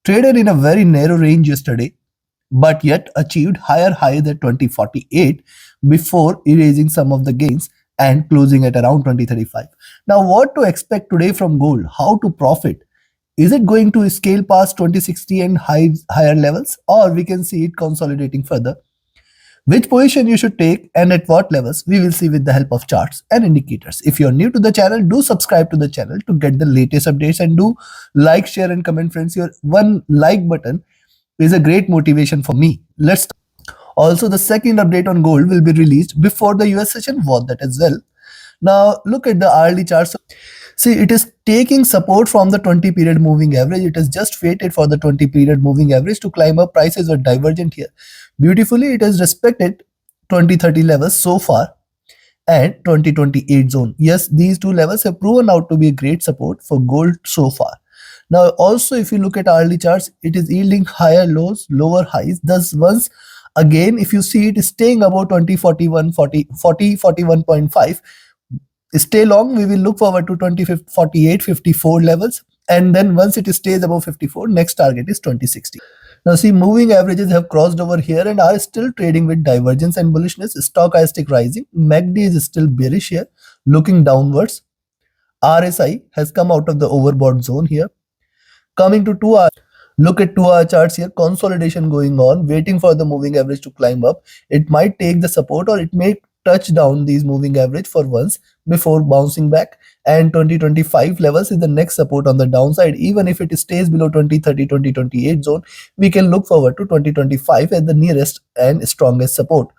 traded in a very narrow range yesterday, but yet achieved higher highs at 2048 before erasing some of the gains and closing at around 2035. Now, what to expect today from gold? How to profit? Is it going to scale past 2060 and higher levels, or we can see it consolidating further? Which position you should take and at what levels, we will see with the help of charts and indicators. If you're new to the channel, do subscribe to the channel to get the latest updates, and do like, share and comment, friends. Your one like button is a great motivation for me. Let's also, the second update on gold will be released before the US session. Watch that as well. Now look at the hourly charts. See, it is taking support from the 20 period moving average. It has just waited for the 20 period moving average to climb up. Prices were divergent here. Beautifully, it has respected 2030 levels so far and 2028 zone. Yes, these two levels have proven out to be a great support for gold so far. Now also, if you look at hourly charts, it is yielding higher lows, lower highs. Thus once again, if you see it is staying above 2041, 41.5, stay long, we will look forward to 2048, 54 levels, and then once it stays above 54, next target is 2060. Now see, moving averages have crossed over here and are still trading with divergence and bullishness. Stochastic rising, MACD is still bearish here, looking downwards. RSI has come out of the overbought zone here. Coming to 2 hour, look at 2 hour charts here. Consolidation going on, waiting for the moving average to climb up. It might take the support, or it may touch down these moving average for once before bouncing back, and 2025 levels is the next support on the downside. Even if it stays below 2030, 2028 zone, we can look forward to 2025 as the nearest and strongest support.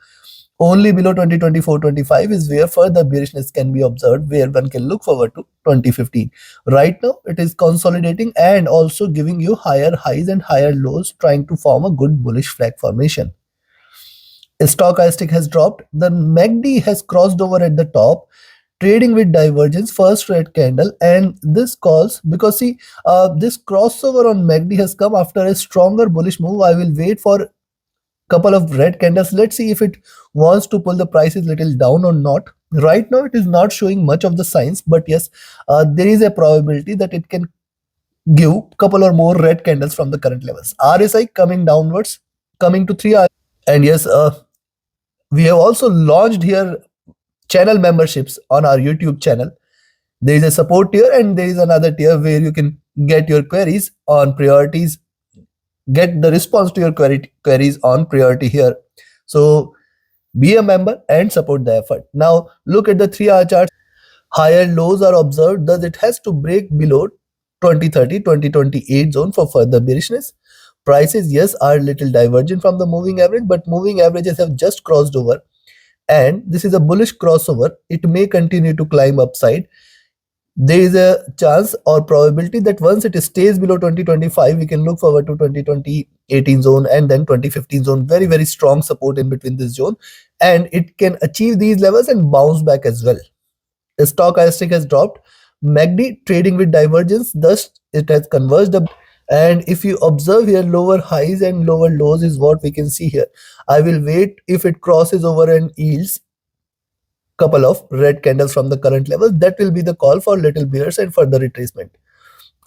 Only below 2024-25 is where further bearishness can be observed, where one can look forward to 2015. Right now, it is consolidating and also giving you higher highs and higher lows, trying to form a good bullish flag formation. Stochastic has dropped. The MACD has crossed over at the top, trading with divergence, first red candle, and this calls because see, this crossover on MACD has come after a stronger bullish move. I will wait for couple of red candles. Let's see if it wants to pull the prices little down or not. Right now, it is not showing much of the signs, but yes, there is a probability that it can give couple or more red candles from the current levels. RSI coming downwards, coming to 3 hours. And yes, we have also launched here channel memberships on our YouTube channel. There is a support tier and there is another tier where you can get your queries on priorities, get the response to your queries on priority here. So be a member and support the effort. Now look at the 3 hour chart. Higher lows are observed, thus it has to break below 2030, 2028 zone for further bearishness. Prices, yes, are little divergent from the moving average, but moving averages have just crossed over, and this is a bullish crossover. It may continue to climb upside. There is a chance or probability that once it stays below 2025, we can look forward to 2018 zone and then 2015 zone. Very, very strong support in between this zone, and it can achieve these levels and bounce back as well. The stochastic has dropped. MACD trading with divergence, thus it has converged up. And if you observe here, lower highs and lower lows is what we can see here. I will wait if it crosses over and yields couple of red candles from the current levels. That will be the call for little bears and further retracement.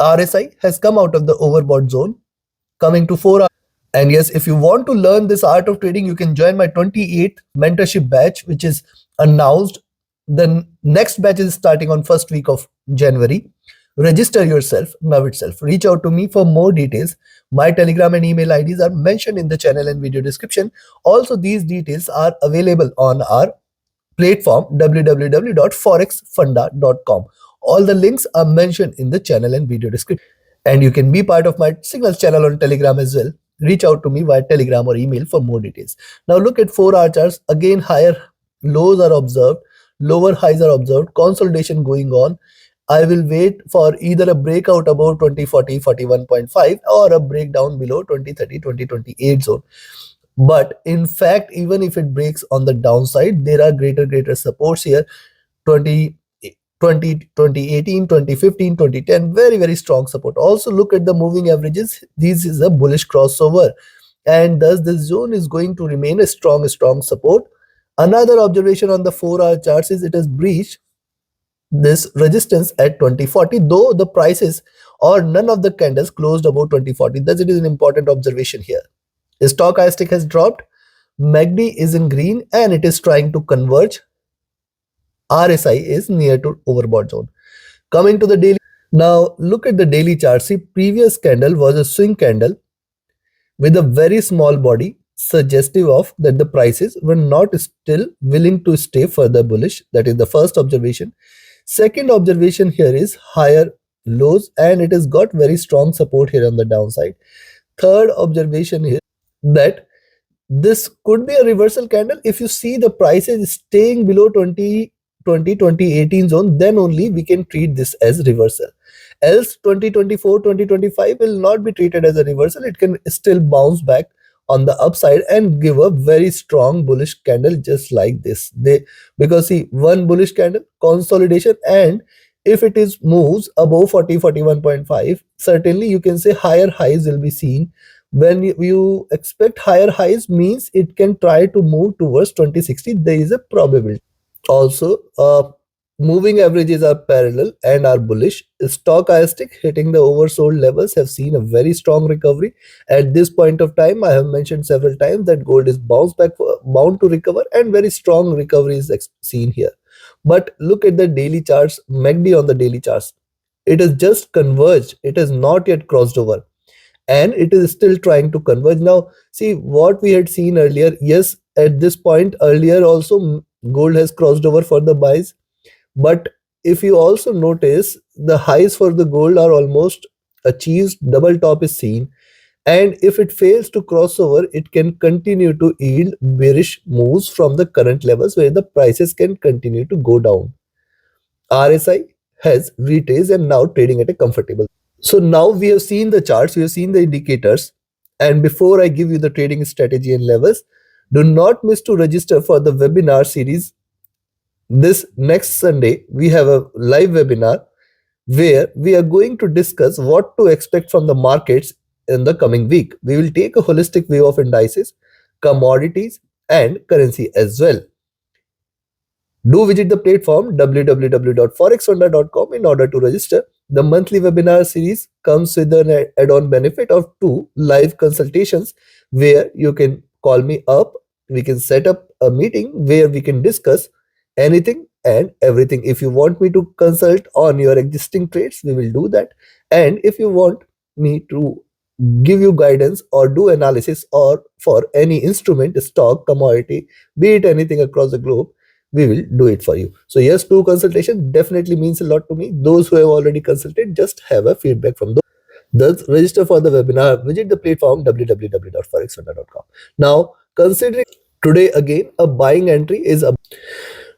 RSI has come out of the overbought zone, coming to 4 hours. And yes, if you want to learn this art of trading, you can join my 28th mentorship batch, which is announced. The next batch is starting on first week of January. Register yourself now itself. Reach out to me for more details. My Telegram and email IDs are mentioned in the channel and video description. Also, these details are available on our platform www.forexfunda.com. All the links are mentioned in the channel and video description. And you can be part of my Signals channel on Telegram as well. Reach out to me via Telegram or email for more details. Now look at 4 hour charts. Again, higher lows are observed, lower highs are observed, consolidation going on. I will wait for either a breakout above 2040, 41.5 or a breakdown below 2030, 2028 zone. But in fact, even if it breaks on the downside, there are greater supports here. 2018, 2015, 2010, very, very strong support. Also look at the moving averages. This is a bullish crossover, and thus this zone is going to remain a strong support. Another observation on the 4 hour charts is it has breached this resistance at 2040, though the prices or none of the candles closed above 2040. Thus, it is an important observation here. Stochastic has dropped, MACD is in green and it is trying to converge. RSI is near to overbought zone. Coming to the daily. Now look at the daily chart. See, previous candle was a swing candle with a very small body, suggestive of that the prices were not still willing to stay further bullish. That is the first observation. Second observation here is higher lows and it has got very strong support here on the downside. Third observation is that this could be a reversal candle. If you see the prices staying below 2018 zone, then only we can treat this as reversal. Else 2024, 2025 will not be treated as a reversal. It can still bounce back on the upside and give a very strong bullish candle just like this. Because see, one bullish candle, consolidation, and if it is moves above 40, 41.5, certainly you can say higher highs will be seen. When you expect higher highs means it can try to move towards 2060. There is a probability. Also, moving averages are parallel and are bullish. Stochastic hitting the oversold levels have seen a very strong recovery. At this point of time, I have mentioned several times that gold is bound to recover, and very strong recovery is seen here. But look at the daily charts, MACD on the daily charts. It has just converged. It has not yet crossed over, and it is still trying to converge. Now, see what we had seen earlier. Yes, at this point earlier also gold has crossed over for the buys, but if you also notice, the highs for the gold are almost achieved, double top is seen, and if it fails to cross over, it can continue to yield bearish moves from the current levels where the prices can continue to go down. RSI has retraced and now trading at a comfortable. So now we have seen the charts, we have seen the indicators, and before I give you the trading strategy and levels, do not miss to register for the webinar series. This next Sunday, we have a live webinar where we are going to discuss what to expect from the markets in the coming week. We will take a holistic view of indices, commodities, and currency as well. Do visit the platform www.forexfonda.com in order to register. The monthly webinar series comes with an add-on benefit of 2 live consultations where you can call me up. We can set up a meeting where we can discuss anything and everything. If you want me to consult on your existing trades, we will do that. And if you want me to give you guidance or do analysis or for any instrument, stock, commodity, be it anything across the globe, we will do it for you. So yes, 2 consultations definitely means a lot to me. Those who have already consulted, just have a feedback from those. Thus, register for the webinar. Visit the platform www.forexfonda.com. Now, considering today again a buying entry is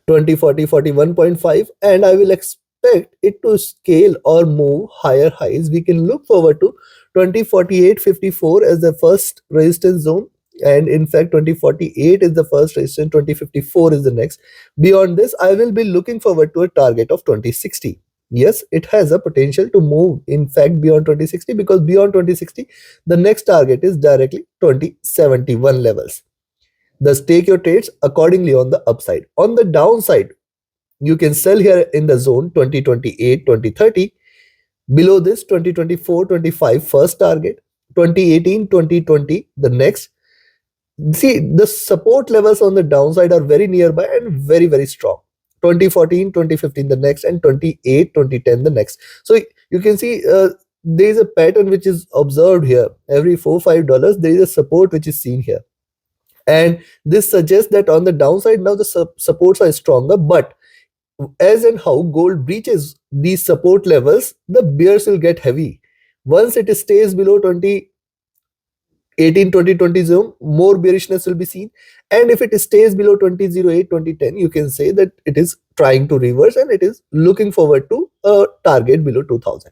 2040 41.5, and I will expect it to scale or move higher highs. We can look forward to 2048.54 as the first resistance zone, and in fact 2048 is the first resistance, 2054 is the next. Beyond this, I will be looking forward to a target of 2060. Yes, it has a potential to move in fact beyond 2060, because beyond 2060 the next target is directly 2071 levels. Thus, take your trades accordingly on the upside. On the downside, you can sell here in the zone 2028, 2030. Below this, 2024, 25 first target, 2018, 2020 the next. See, the support levels on the downside are very nearby and very, very strong. 2014, 2015 the next, and 28, 2010 the next. So you can see there is a pattern which is observed here. Every $4-5 there is a support which is seen here. And this suggests that on the downside now the supports are stronger, but as and how gold breaches these support levels, the bears will get heavy. Once it stays below 2018, 2020 zone, more bearishness will be seen. And if it stays below 2008, 2010, you can say that it is trying to reverse and it is looking forward to a target below 2000.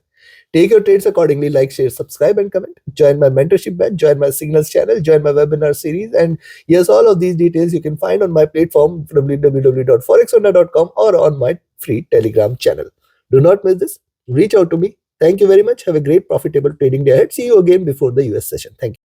Take your trades accordingly. Like, share, subscribe, and comment. Join my mentorship batch, join my signals channel, join my webinar series. And yes, all of these details you can find on my platform www.forexfonda.com or on my free Telegram channel. Do not miss this. Reach out to me. Thank you very much. Have a great profitable trading day ahead. See you again before the US session. Thank you.